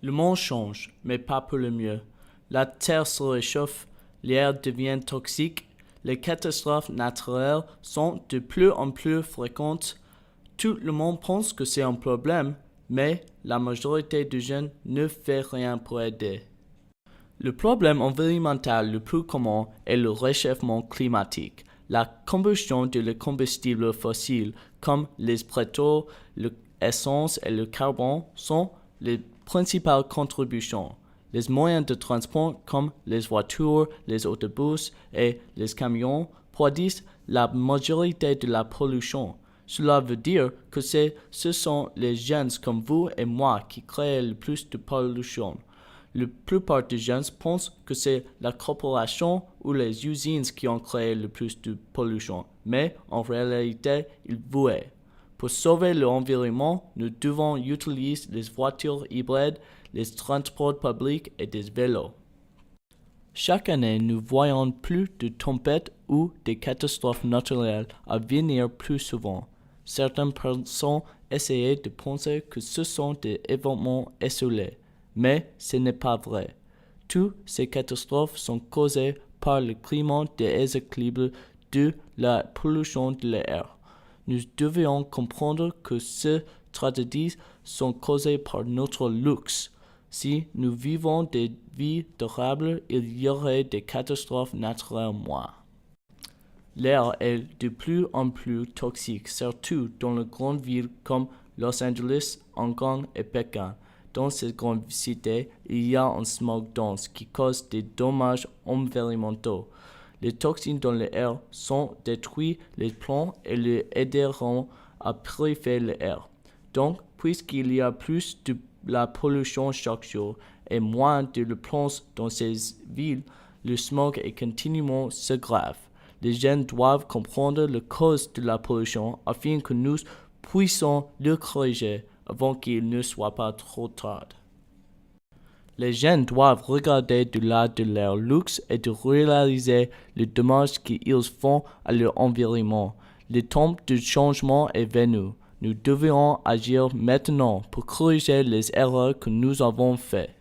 Le monde change, mais pas pour le mieux. La Terre se réchauffe, l'air devient toxique, les catastrophes naturelles sont de plus en plus fréquentes. Tout le monde pense que c'est un problème, mais la majorité des jeunes ne fait rien pour aider. Le problème environnemental le plus commun est le réchauffement climatique. La combustion de combustibles fossiles comme les pétroles, l'essence et le carbone sont les principales contributions. Les moyens de transport comme les voitures, les autobus et les camions produisent la majorité de la pollution. Cela veut dire que ce sont les jeunes comme vous et moi qui créent le plus de pollution. La plupart des jeunes pensent que c'est la corporation ou les usines qui ont créé le plus de pollution, mais en réalité, ils vouaient. Pour sauver l'environnement, nous devons utiliser les voitures hybrides, les transports publics et des vélos. Chaque année, nous voyons plus de tempêtes ou des catastrophes naturelles à venir plus souvent. Certaines personnes essaient de penser que ce sont des événements isolés, mais ce n'est pas vrai. Toutes ces catastrophes sont causées par le climat déséquilibré de la pollution de l'air. Nous devons comprendre que ces tragédies sont causées par notre luxe. Si nous vivons des vies durables, il y aurait des catastrophes naturelles moins. L'air est de plus en plus toxique, surtout dans les grandes villes comme Los Angeles, Hong Kong et Pékin. Dans ces grandes cités, il y a un smog dense qui cause des dommages environnementaux. Les toxines dans l'air sont détruits les plantes et les aideront à purifier l'air. Donc, puisqu'il y a plus de la pollution chaque jour et moins de plantes dans ces villes, le smog est continuellement s'aggrave. Les jeunes doivent comprendre la cause de la pollution afin que nous puissions le corriger avant qu'il ne soit pas trop tard. Les jeunes doivent regarder au-delà de leur luxe et de réaliser le dommage qu'ils font à leur environnement. Le temps du changement est venu. Nous devons agir maintenant pour corriger les erreurs que nous avons faites.